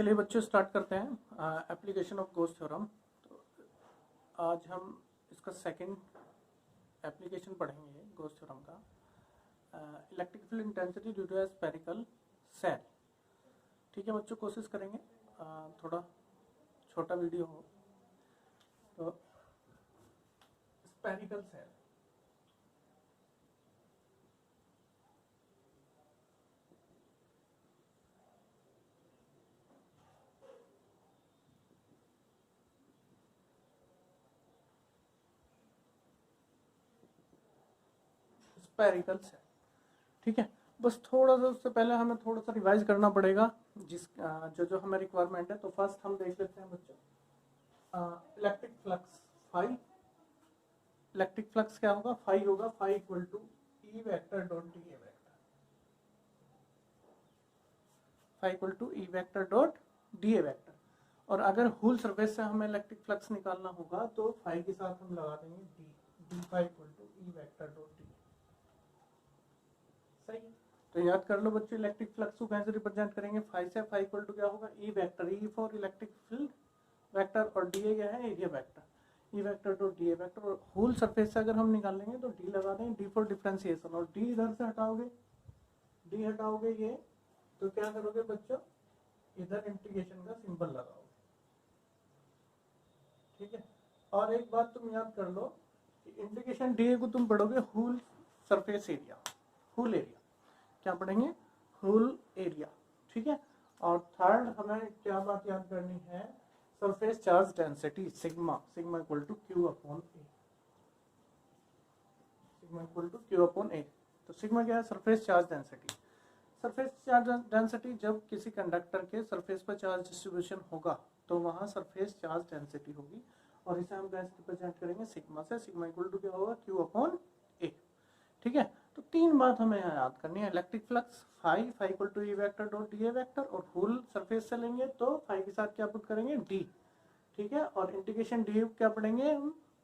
चलिए बच्चों स्टार्ट करते हैं एप्लीकेशन ऑफ गॉस थ्योरम। तो आज हम इसका सेकंड एप्लीकेशन पढ़ेंगे गॉस थ्योरम का। Electric field intensity due to a spherical shell. ठीक है बच्चों, कोशिश करेंगे थोड़ा छोटा वीडियो हो। तो स्फेरिकल सेल, स्फेरिकल सेल। ठीक है, बस थोड़ा सा उससे पहले हमें थोड़ा सा रिवाइज करना पड़ेगा जो हमें रिक्वायरमेंट है। तो फर्स्ट हम देख लेते हैं बच्चों electric flux phi. Electric flux क्या होगा? फाई होगा, phi equal to E vector dot D A vector. Phi equal to E vector dot D A vector. और अगर होल सरफेस से हमें इलेक्ट्रिक फ्लक्स निकालना होगा तो फाई के साथ हम लगा देंगे D, D phi equal to E vector dot D. सही, तो याद कर लो बच्चों, इलेक्ट्रिक फ्लक्स को कैसे रिप्रेजेंट करेंगे? फाई से। फाई इक्वल टू क्या होगा? E vector, E for electric field vector और डी ए क्या है? Area vector. E vector dot D A vector. और होल सरफेस से अगर हम निकालेंगे तो डी लगा देंगे, डी फॉर डिफरेंशिएशन। और डी इधर से हटाओगे, डी हटाओगे ये, तो क्या करोगे बच्चों? इधर इंटीग्रेशन का सिंबल लगाओगे। ठीक है, और एक बात तुम याद कर लो कि इंटीग्रेशन डी को तुम पढ़ोगे whole surface area, whole area. क्या पढ़ेंगे? Whole area. ठीक है, और थर्ड हमें क्या बात याद करनी है? Surface charge density sigma, sigma equal to Q upon A, sigma equal to Q upon A. तो सिग्मा क्या है? Surface charge density. Surface charge density, जब किसी कंडक्टर के सरफेस पर चार्ज डिस्ट्रीब्यूशन होगा तो वहां सरफेस चार्ज डेंसिटी होगी, और इसे हम कैसे रिप्रेजेंट करेंगे? सिग्मा से। सिग्मा इक्वल टू क्या होगा? Q upon A. ठीक है, तो तीन बात हमें यहाँ याद करनी है। Electric flux phi, phi equal to E vector dot D A vector. और होल सरफेस से लेंगे तो फाई के साथ क्या पुट करेंगे? डी। ठीक है, और इंटीग्रेशन डी क्या पढ़ेंगे?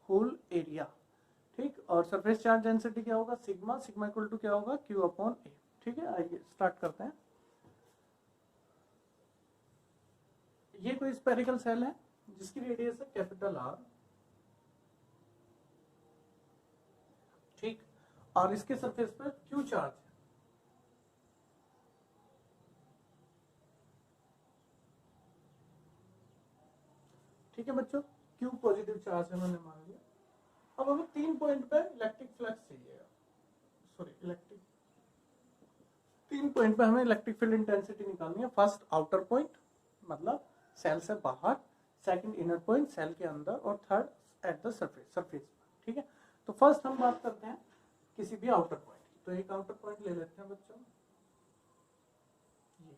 Whole area. ठीक, और सरफेस चार्ज डेंसिटी क्या होगा? सिग्मा, सिग्मा इक्वल टू क्या होगा? Q upon A. ठीक है, आइए स्टार्ट करते हैं। ये कोई स्फेरिकल सेल है जिसकी रेडियस है कैपिटल आर। ठीक, और इसके सरफेस पर क्यू चार्ज है। ठीक है बच्चों, क्यू पॉजिटिव चार्ज है, मैंने मान लिया। अब हमें 3 पॉइंट पे इलेक्ट्रिक फ्लक्स चाहिए, सॉरी इलेक्ट्रिक 3 पॉइंट पे हमें इलेक्ट्रिक फील्ड इंटेंसिटी निकालनी है। फर्स्ट आउटर पॉइंट मतलब सेल से बाहर, सेकंड इनर पॉइंट सेल के अंदर, और third at the surface, surface पर। ठीक है, तो फर्स्ट हम बात करते हैं किसी भी आउटर पॉइंट की। तो एक आउटर पॉइंट ले लेते हैं बच्चों, ये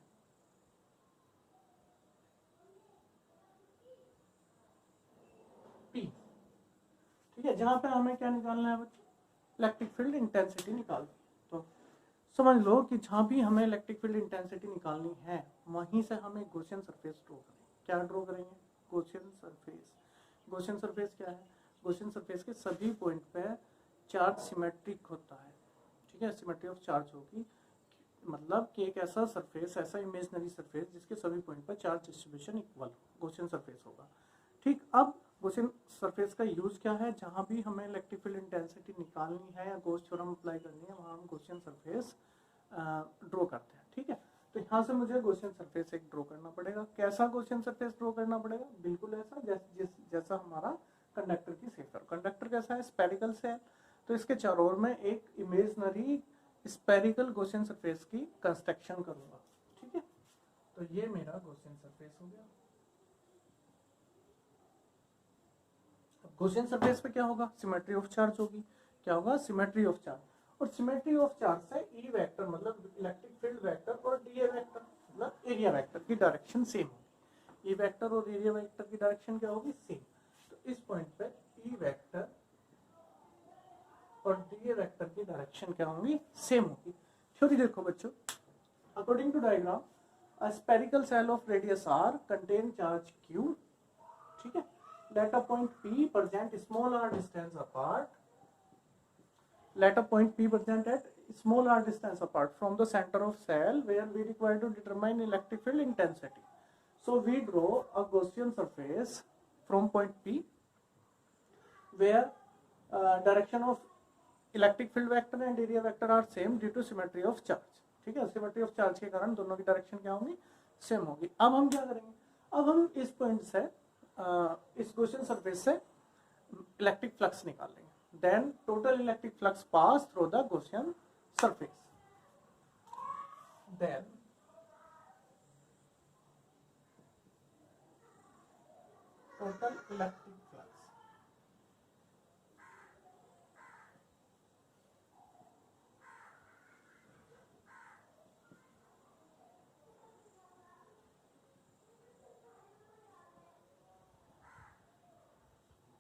पी। ठीक है, जहां पे हमें क्या निकालना है बच्चों? इलेक्ट्रिक फील्ड इंटेंसिटी निकालनी है। तो समझ लो कि जहां भी हमें इलेक्ट्रिक फील्ड इंटेंसिटी निकालनी है वहीं से हमें गॉसियन सरफेस ड्रॉ करेंगे। क्या ड्रॉ करेंगे? Gaussian surface. गॉसियन सरफेस क्या है? गॉसियन सरफेस के सभी पॉइंट पे चार्ज सिमेट्रिक होता है। ठीक है, सिमेट्री ऑफ चार्ज होगी, मतलब कि एक ऐसा सरफेस, ऐसा इमेजिनरी सरफेस जिसके सभी पॉइंट पर charge distribution equal, Gaussian surface होगा। ठीक, अब गॉसियन सरफेस का यूज क्या है? जहां भी हमें इलेक्ट्रिक फील्ड इंटेंसिटी निकालनी है या गॉस थ्योरम अप्लाई करनी है वहां हम गॉसियन सरफेस ड्रॉ करते हैं। ठीक है, तो यहाँ से मुझे गॉसियन सरफेस एक ड्रॉ करना पड़ेगा। कैसा गॉसियन सरफेस ड्रॉ करना पड़ेगा? बिल्कुल ऐसा जैसा हमारा कंडक्टर की शेप है। कंडक्टर कैसा है? स्फेरिकल से है, तो इसके चारों ओर में एक इमेजिनरी स्फेरिकल गॉसियन सरफेस की कंस्ट्रक्शन करूंगा। ठीक है, तो ये मेरा गॉसियन सरफेस हो गया। गॉसियन सरफेस पे क्या होगा? सिमेट्री ऑफ चार्ज होगी। क्या होगा? Symmetry of charge. और सिमेट्री ऑफ चार्ज से ई वेक्टर मतलब इलेक्ट्रिक फील्ड वेक्टर और डी ए वेक्टर मतलब एरिया वेक्टर की डायरेक्शन सेम होगी। ई वेक्टर और एरिया वेक्टर की डायरेक्शन क्या होगी? सेम। तो इस पॉइंट पे ई वेक्टर और डी ए वेक्टर की डायरेक्शन क्या होंगी? सेम होगी। थ्योरी देखो बच्चों, according to diagram a spherical cell of radius r contain charge q. ठीक है, let a point p present small r distance apart. Let a point p present at small r distance apart from the center of cell where we require to determine electric field intensity. So we draw a Gaussian surface from point P where direction of electric field vector and area vector are same due to symmetry of charge. ठीक है, symmetry of charge के कारण दोनों की direction क्या होगी, same होगी। अब हम क्या करेंगे, अब हम इस पॉइंट से इस गॉसियन सरफेस से इलेक्ट्रिक फ्लक्स निकाल लेंगे। Then total electric flux pass through the Gaussian surface. Then total electric flux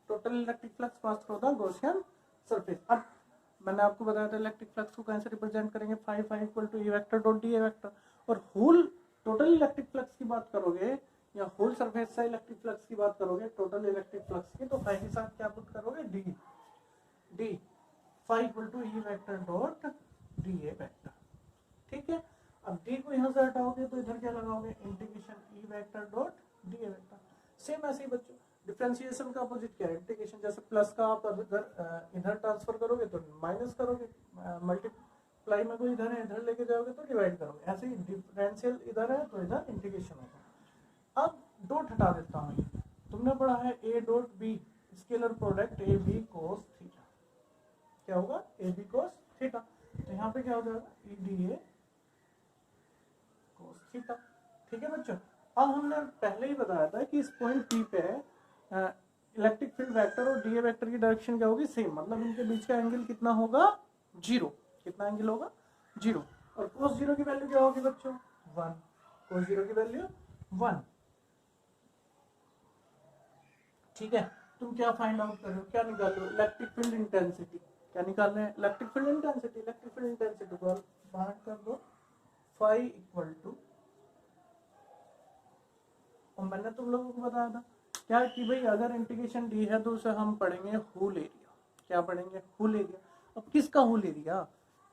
total electric flux pass through the Gaussian surface. अब मैंने आपको बताया था इलेक्ट्रिक फ्लक्स को कैसे रिप्रेजेंट करेंगे, phi equal to E vector dot D A vector. और whole total electric flux की बात करोगे या होल सरफेस से इलेक्ट्रिक फ्लक्स की बात करोगे, टोटल इलेक्ट्रिक फ्लक्स की, तो फाई के साथ क्या पुट करोगे, D phi equal to E vector dot D A vector. ठीक है, अब डी को यहाँ से हटाओगे तो इधर क्या लगाओगे, integration E vector dot D A vector. Same ऐसे ही बच्चों डिफरेंशिएशन का अपोजिट क्या है, इंटीग्रेशन। जैसे प्लस का आप अगर इधर ट्रांसफर करोगे तो माइनस करोगे, मल्टीप्लाई में कोई इधर है इधर लेके जाओगे तो डिवाइड करोगे। ऐसे ही डिफरेंशियल इधर है तो इधर इंटीग्रेशन होगा। अब डॉट हटा देता हूँ, तुमने पढ़ा है A dot B scalar product A B cos theta, क्या होगा, ए बी कोस थीटा। तो यहाँ पे क्या हो जाएगा, E D A cos theta. ठीक है बच्चों, अब हमने पहले ही बताया था कि इस पॉइंट पी पे इलेक्ट्रिक फील्ड वेक्टर और डी ए वेक्टर की डायरेक्शन क्या होगी, सेम। मतलब इनके बीच का एंगल कितना होगा, जीरो। कितना एंगल होगा, जीरो। और कोस जीरो की वैल्यू क्या होगी बच्चों, 1। कोस जीरो की वैल्यू 1। ठीक है, तुम क्या फाइंड आउट कर रहे हो, क्या निकाल रहे हो, इलेक्ट्रिक फील्ड इंटेंसिटी। क्या निकाल रहे हैं, electric field intensity. Electric field intensity को बाहर कर दो, फाई इक्वल टू, और मैंने तुम लोगों को बताया था क्या कि भाई अगर इंटीग्रेशन डी है तो उसे हम पढ़ेंगे होल एरिया। क्या पढ़ेंगे, होल एरिया। अब किसका होल एरिया,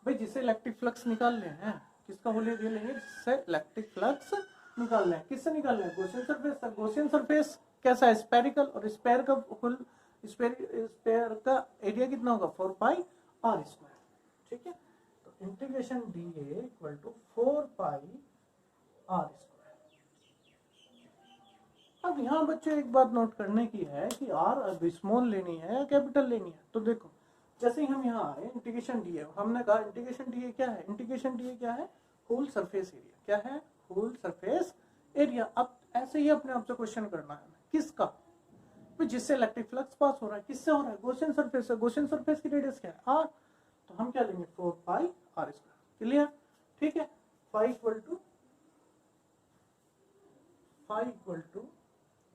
भाई जिससे इलेक्ट्रिक फ्लक्स निकालने हैं, किसका होल एरिया लेंगे, जिससे इलेक्ट्रिक फ्लक्स निकालने हैं। किससे निकालने हैं, गॉसियन सरफेस। गॉसियन सरफेस कैसा है, स्फेरिकल, और स्फेयर का होल स्फेयर का एरिया कितना होगा, 4 पाई आर स्क्वायर। ठीक है, तो integration D A equal to 4 pi R square. अब यहाँ बच्चों एक बात नोट करने की है कि आर अब स्मॉल लेनी है या कैपिटल लेनी है। तो देखो जैसे ही हम यहाँ आए, इंटीग्रेशन डी ए, हमने कहा इंटीग्रेशन डी ए क्या है, इंटीग्रेशन डी ए क्या है, होल सरफेस एरिया। क्या है, होल सरफेस एरिया। अब ऐसे ही अपने आप से क्वेश्चन करना है, किसका, तो जिससे इलेक्ट्रिक फ्लक्स पास हो रहा है, किससे हो रहा है, गॉसियन सरफेस से। गॉसियन सरफेस की रेडियस क्या है, आर। तो हम क्या लेंगे, 4 पाई आर स्क्वायर। क्लियर, ठीक है। Phi equal to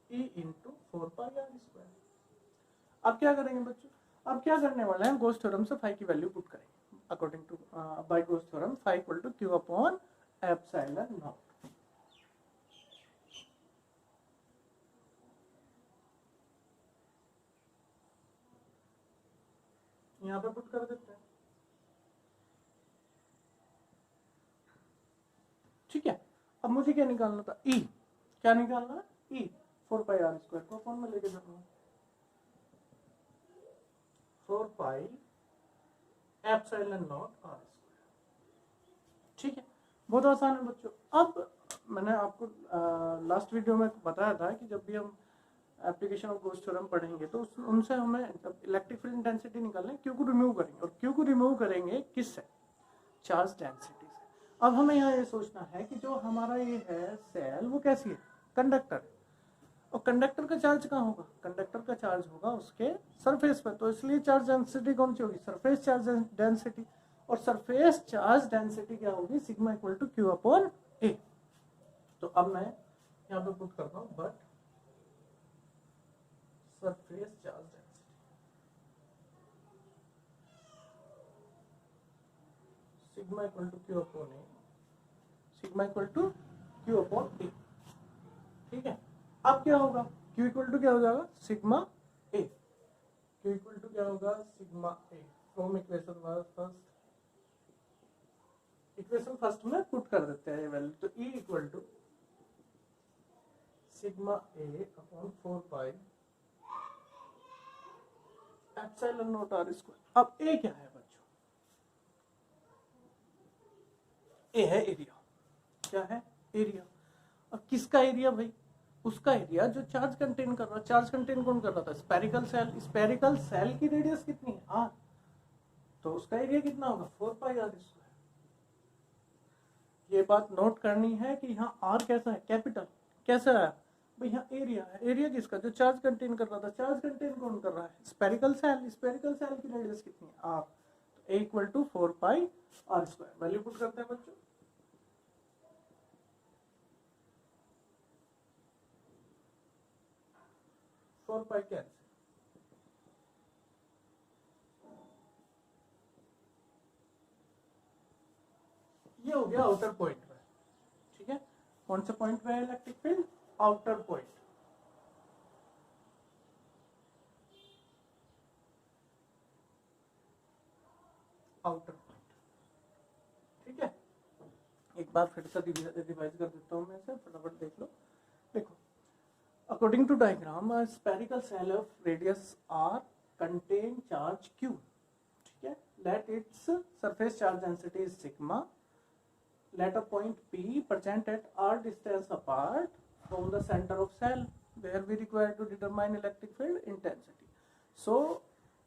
E into 4 pi R square. अब क्या करेंगे बच्चों, अब क्या करने वाले हैं, गॉस थ्योरम से फाई की वैल्यू पुट करेंगे। According to by Gauss theorem, phi equal to Q upon epsilon naught. यहाँ पे पुट कर देते हैं। ठीक है, अब मुझे क्या निकालना था, ई। क्या निकालना है, ई। 4 पाई आर स्क्वायर को अपॉन में लेके जाऊंगा, 4 pi epsilon naught R square. ठीक है, बहुत आसान है बच्चों। अब मैंने आपको लास्ट वीडियो में बताया था कि जब भी हम एप्लीकेशन ऑफ गॉस थ्योरम पढ़ेंगे तो उनसे हमें इलेक्ट्रिक फील्ड इंटेंसिटी निकालना है, क्यू को रिमूव करेंगे। और क्यू को रिमूव करेंगे किससे, चार्ज डेंसिटी से। अब हमें यहाँ ये सोचना है कि जो हमारा ये है सेल, वो कैसी है, कंडक्टर। और कंडक्टर का चार्ज कहाँ होगा, कंडक्टर का चार्ज होगा उसके सरफेस पर। तो इसलिए चार्ज डेंसिटी कौन सी होगी, सरफेस चार्ज डेंसिटी। और सरफेस चार्ज डेंसिटी क्या होगी, sigma equal to Q upon A. तो अब मैं यहाँ पे पुट करता हूँ, but surface charge density sigma equal to Q upon A, sigma equal to Q upon A. ठीक है, अब क्या होगा, Q इक्वल टू क्या हो जाएगा, sigma A. Q equal to क्या होगा, sigma A from equation first में पुट कर देते हैं ये वैल्यू। तो E equal to sigma A upon 4 pi epsilon naught R square. अब ए क्या है बच्चों? ए है एरिया। क्या है? एरिया। अब किसका एरिया भाई? उसका एरिया जो चार्ज कंटेन कर रहा है। चार्ज कंटेन कौन कर रहा था? Spherical shell. स्पेरिकल सेल की रेडियस कितनी है? आर। तो उसका एरिया कितना होगा? 4 पाई आर स्क्वायर। ये बात नोट करनी है कि यहाँ आर कैसा है? कैपिटल। कैसा है भाई? यहाँ एरिया है। एरिया किसका? जो चार्ज कंटेन कर रहा था। चार्ज कंटेन कौन कर रहा है? Spherical shell. स्पेरिकल सेल की रेडियस कितनी है? आर। तो A equal to 4 pi R square. Value put करते हैं बच्चों। 4 पाई कैंसिल। ये हो गया आउटर पॉइंट पे। ठीक है, कौन से पॉइंट पे है electric field? Outer point. Outer point. ठीक है, एक बार फिर से रिवाइज कर देता हूं मैं इसे, फटाफट देख लो। देखो, according to diagram a spherical shell of radius r contain charge q। ठीक है, let its surface charge density is sigma, let a point p present at r distance apart from the center of cell where we require to determine electric field intensity. So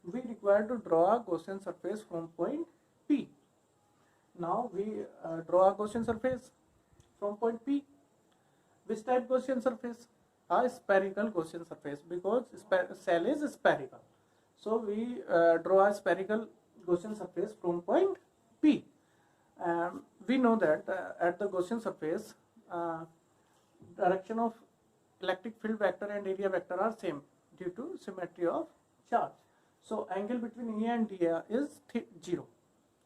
we require to draw a Gaussian surface from point p. Now we draw a Gaussian surface from point p. Which type Gaussian surface? A spherical Gaussian surface, because cell is spherical. So we draw a spherical Gaussian surface from point P. We know that at the Gaussian surface, direction of electric field vector and area vector are same due to symmetry of charge. So angle between E and D is 0.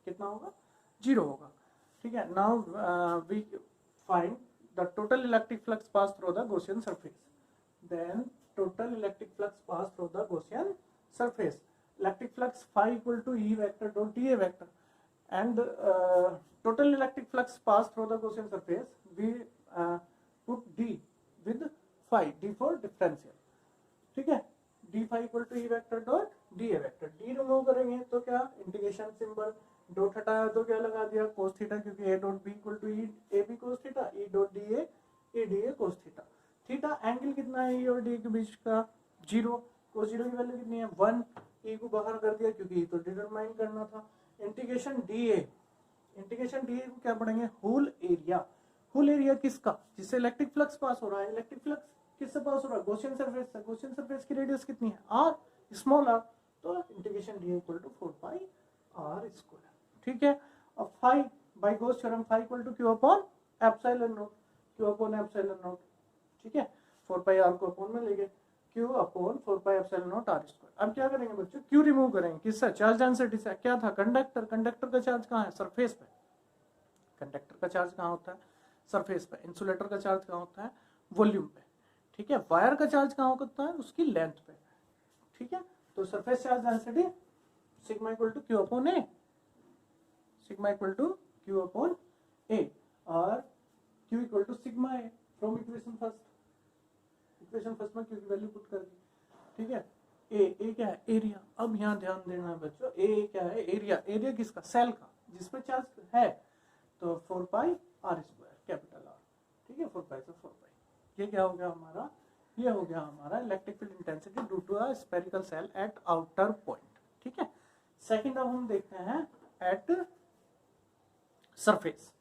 कितना होगा? 0 होगा। ठीक है, now we find the total electric flux passed through the Gaussian surface. Then total electric flux passed through the Gaussian surface. Electric flux phi equal to E vector dot dA vector, and total electric flux passed through the Gaussian surface we put D with phi, D for differential। ठीक है, D phi equal to E vector dot dA vector। D remove करेंगे तो क्या? Integration symbol. Dot हटाया तो क्या लगा दिया? cos थीटा, क्योंकि A dot B equal to A B cos theta, E dot D A cos theta. Theta angle कितना है E और D के बीच का? 0। cos 0 की वैल्यू कितनी है? 1। E को बाहर कर दिया क्योंकि E तो डिटरमाइन करना था। इंटीग्रेशन DA, इंटीग्रेशन DA को क्या पढ़ेंगे? Whole area. होल एरिया किसका? जिससे इलेक्ट्रिक फ्लक्स पास हो रहा है। इलेक्ट्रिक फ्लक्स किससे पास हो रहा है? गॉसियन सरफेस से। गॉसियन सरफेस की रेडियस कितनी है? r, small r। तो integration DA equal to 4 pi r square. ठीक है, अब phi by Gauss theorem phi equal to q upon epsilon naught. q upon epsilon naught. ठीक है, 4 पाई r को अपॉन में ले गए, q upon 4 pi epsilon not r square. अब क्या करेंगे बच्चों? q रिमूव करेंगे। किससे? चार्ज डेंसिटी से। क्या था? कंडक्टर। कंडक्टर का चार्ज कहाँ है? सरफेस पे। कंडक्टर का चार्ज कहाँ होता है? सरफेस पे। इंसुलेटर का चार्ज कहाँ होता है? वॉल्यूम पे। ठीक है, वायर का चार्ज कहाँ होता है? उसकी लेंथ पे। ठीक है, तो surface charge density sigma equal to q upon a, sigma equal to q upon a, और q equal to sigma a from equation first. Equation first में q की वैल्यू पुट कर दी। ठीक है, a क्या है? एरिया। अब यहाँ ध्यान देना है बच्चों, a क्या है? एरिया। एरिया किसका? सेल का, जिसपे चार्ज है। तो 4 pi R square, capital R. ठीक है, 4 पाई से 4 पाई। ये क्या हो गया हमारा? ये हो गया हमारा electric field intensity due to a spherical shell at outer point. ठीक है, सेकंड अब हम देखते हैं एट सरफेस।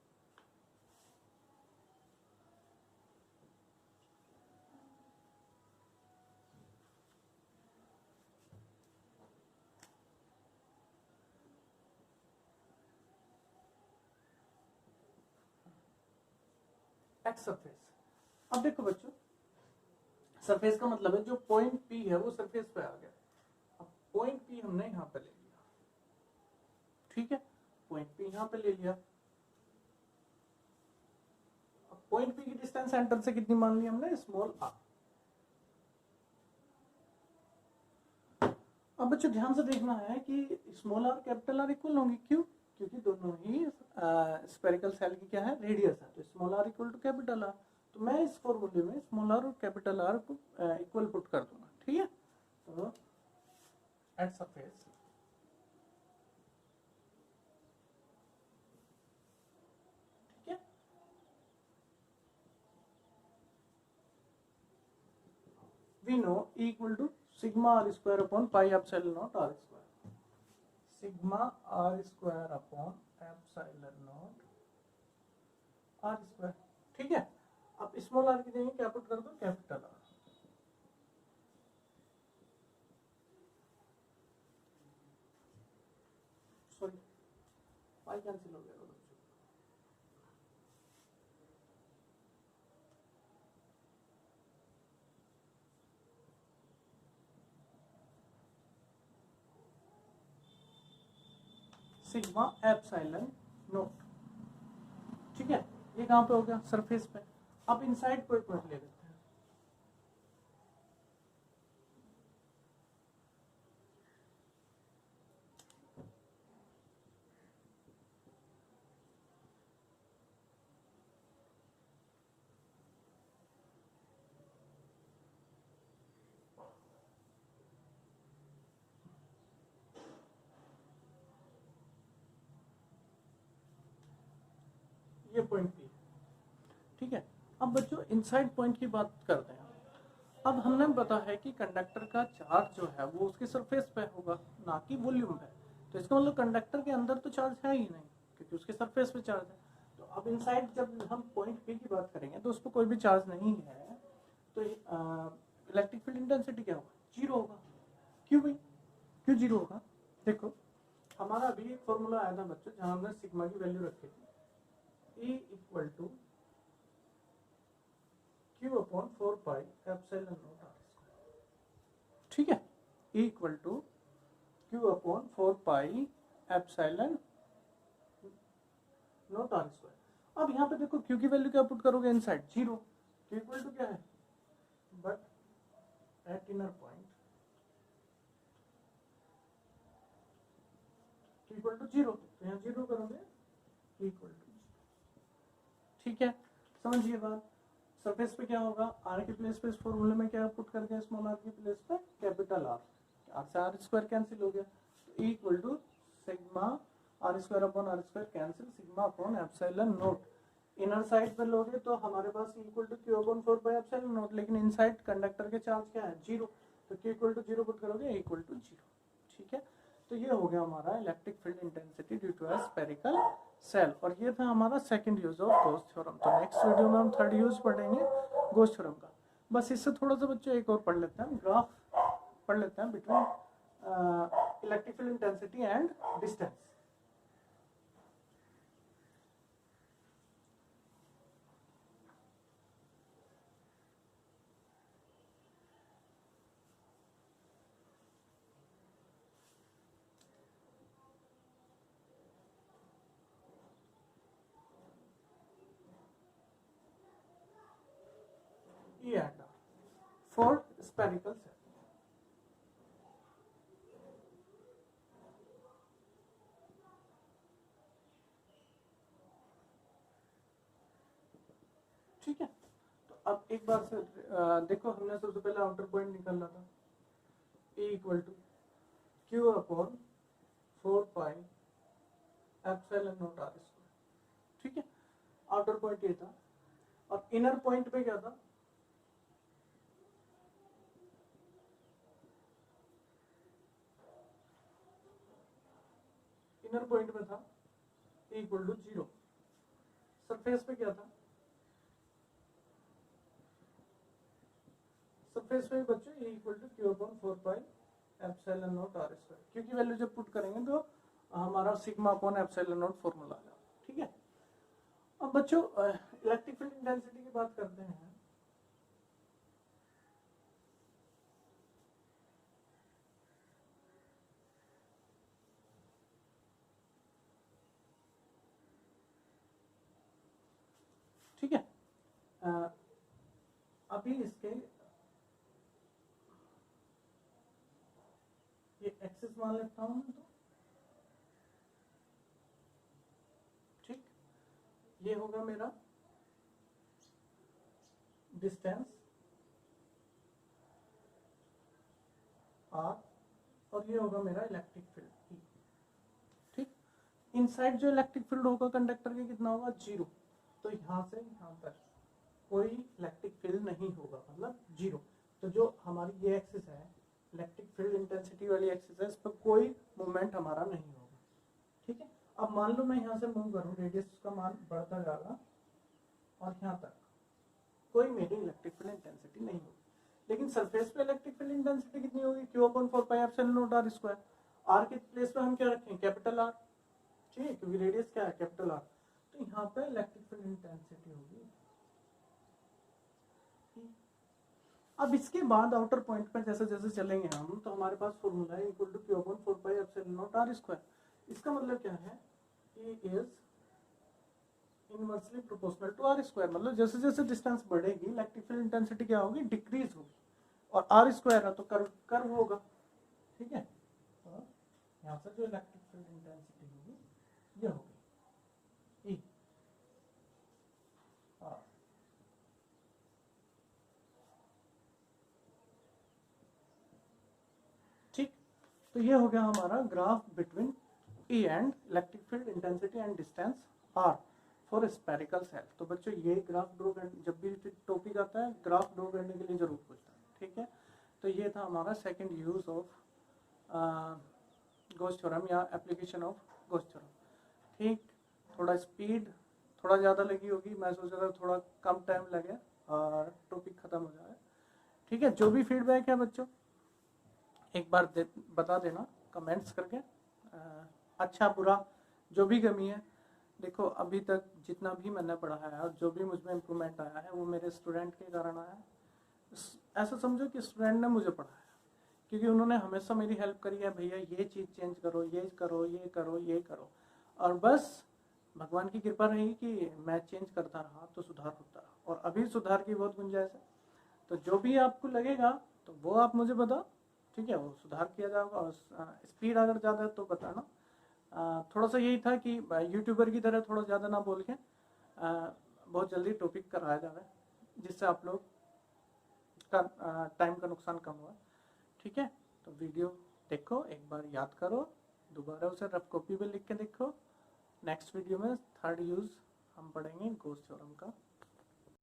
At surface. अब देखो बच्चों, सरफेस का मतलब है जो पॉइंट P है वो सरफेस पे आ गया। अब पॉइंट P हमने यहाँ पे ले लिया। ठीक है, पॉइंट P यहाँ पे ले लिया। अब पॉइंट P की डिस्टेंस सेंटर से कितनी मान ली हमने? Small r। अब बच्चों ध्यान से देखना है कि small r capital R equal होंगी। क्यों? क्योंकि दोनों ही स्फेरिकल सेल की क्या है? रेडियस है। तो small r equal to capital R। तो मैं इस फॉर्मूले में स्मॉल आर और कैपिटल आर को इक्वल पुट कर दूंगा, ठीक है। तो एट सरफेस ठीक है, we know equal to sigma R square upon pi epsilon naught R square, sigma R square upon epsilon naught R square, ठीक है। अब स्मॉल आर की जगह क्या पुट कर दो, capital R. Sorry pi cancel हो गया, सिग्मा एप्सिलॉन नोट, ठीक है। ये कहां पे हो गया, सरफेस पे। अब इनसाइड कोई पॉइंट ले लेते हैं, ये पॉइंट पी, ठीक है। अब बच्चों इनसाइड पॉइंट की बात करते हैं। अब हमने पता है कि कंडक्टर का चार्ज जो है वो उसके सरफेस पे होगा, ना कि वॉल्यूम पे। तो इसका मतलब कंडक्टर के अंदर तो चार्ज है ही नहीं, क्योंकि उसके सरफेस पे चार्ज है। तो अब इनसाइड जब हम पॉइंट पी की बात करेंगे तो उस पर कोई भी चार्ज नहीं है, तो इलेक्ट्रिक फील्ड इंटेंसिटी क्या होगा, जीरो होगा। क्यों भाई, क्यों जीरो होगा, देखो हमारा अभी एक फॉर्मूला आया था बच्चों, जहां हमने सिग्मा की वैल्यू रखी थी, E equal to Q upon 4 pi epsilon naught R square, ठीक है। E equal to Q upon 4 pi epsilon naught R square. अब यहाँ पे देखो Q की वैल्यू क्या पुट करोगे, inside zero. Q equal to क्या है, but at inner point Q equal to zero, तो यहाँ जीरो करोगे, Q इक्वल टू, ठीक है। समझिए बात, सरफेस पे क्या होगा, आर के प्लेस पे इस फॉर्मूले में क्या पुट कर दिया, स्मॉल आर की प्लेस पे कैपिटल आर, आर से आर स्क्वायर कैंसिल हो गया, तो E equal to sigma R square upon R square cancel, sigma upon epsilon naught. Inner side पे लोगे तो हमारे पास E equal to Q upon 4 pi epsilon naught, लेकिन इनसाइड कंडक्टर के चार्ज क्या है, जीरो, तो Q equal to zero put करोगे, E इक्वल टू जीरो, ठीक है। तो ये हो गया हमारा electric field intensity due to a spherical shell, और ये था हमारा second use of Gauss theorem. तो नेक्स्ट वीडियो में हम थर्ड यूज पढ़ेंगे गॉस थ्योरम का। बस इससे थोड़ा सा बच्चों एक और पढ़ लेते हैं, ग्राफ पढ़ लेते हैं between electric field intensity and distance. E and R for spherical cell, ठीक है। तो अब एक बार से देखो, हमने सबसे पहले आउटर पॉइंट निकालना था, E equal to Q upon 4 pi epsilon naught R square, ठीक है। आउटर पॉइंट ये था, और इनर पॉइंट पे क्या था, इनर पॉइंट में था E equal to zero. Surface पे क्या था, सरफेस पे बच्चों E equal to Q upon 4 pi epsilon naught R square, क्योंकि वैल्यू जब पुट करेंगे तो हमारा sigma upon epsilon naught formula आ जाएगा, ठीक है। अब बच्चों इलेक्ट्रिक फील्ड इंटेंसिटी की बात करते हैं। ठीक है, अभी इसके ये एक्सिस मान लेता हूं मैं, तो ठीक, ये होगा मेरा डिस्टेंस आर, और ये होगा मेरा इलेक्ट्रिक फील्ड ई। ठीक, इनसाइड जो इलेक्ट्रिक फील्ड होगा कंडक्टर के कितना होगा 0, तो यहाँ से यहाँ तक कोई इलेक्ट्रिक फील्ड नहीं होगा, मतलब 0। तो जो हमारी ये एक्सिस है इलेक्ट्रिक फील्ड इंटेंसिटी वाली एक्सिस है, इस पर कोई मूवमेंट हमारा नहीं होगा। ठीक है, अब मान लो मैं यहाँ से मूव करूँ, रेडियस का मान बढ़ता जाएगा और यहाँ तक कोई मेरी इलेक्ट्रिक फील्ड इंटेंसिटी नहीं होगी। लेकिन सरफेस पे इलेक्ट्रिक फील्ड इंटेंसिटी कितनी होगी, Q/4πε0r²। आर के प्लेस पे हम क्या रखें, कैपिटल आर। ठीक है, क्योंकि रेडियस क्या है, कैपिटल आर। तो यहाँ पे इलेक्ट्रिक फील्ड इंटेंसिटी होगी। अब इसके बाद आउटर पॉइंट पर जैसे जैसे चलेंगे हम, तो हमारे पास फॉर्मूला है Q/4πε0r²। इसका मतलब क्या है, E is inversely proportional to r²। मतलब जैसे जैसे डिस्टेंस बढ़ेगी इलेक्ट्रिक फील्ड इंटेंसिटी क्या होगी, डिक्रीज होगी। और r² है तो कर्व होगा। ठीक है, तो यहाँ से जो इलेक्ट्रिक फील्ड इंटेंसिटी होगी ये होगी E R। ठीक, तो ये हो गया हमारा graph between E and electric field intensity and distance R for spherical shell. तो बच्चों ये ग्राफ ड्रॉ करने, जब भी टॉपिक आता है ग्राफ ड्रॉ करने के लिए जरूर पूछता है। ठीक है, तो ये था हमारा second use of Gauss theorem या एप्लीकेशन ऑफ गॉस थ्योरम। ठीक, थोड़ा स्पीड थोड़ा ज़्यादा लगी होगी, मैं सोच रहा था थोड़ा कम टाइम लगे और टॉपिक ख़त्म हो जाए। ठीक है, जो भी फीडबैक है बच्चों एक बार बता देना कमेंट्स करके, अच्छा बुरा जो भी कमी है। देखो अभी तक जितना भी मैंने पढ़ाया है और जो भी मुझ में इम्प्रूवमेंट आया है वो मेरे स्टूडेंट के कारण आया है। ऐसा समझो कि स्टूडेंट ने मुझे पढ़ाया, क्योंकि उन्होंने हमेशा मेरी हेल्प करी है, भैया ये चीज़ चेंज करो, ये करो, ये करो, ये करो। और बस भगवान की कृपा रही कि मैं चेंज करता रहा तो सुधार होता रहा, और अभी सुधार की बहुत गुंजाइश है। तो जो भी आपको लगेगा तो वो आप मुझे बताओ। ठीक है, वो सुधार किया जाएगा। और स्पीड अगर ज़्यादा है तो बताना। थोड़ा सा यही था कि यूट्यूबर की तरह थोड़ा ज़्यादा ना बोल के बहुत जल्दी टॉपिक कराया जाए, जिससे आप लोग का टाइम का नुकसान कम हुआ। ठीक है, तो वीडियो देखो, एक बार याद करो, दोबारा उसे रफ कॉपी पे लिख के देखो। नेक्स्ट वीडियो में थर्ड यूज़ हम पढ़ेंगे गॉस थ्योरम का।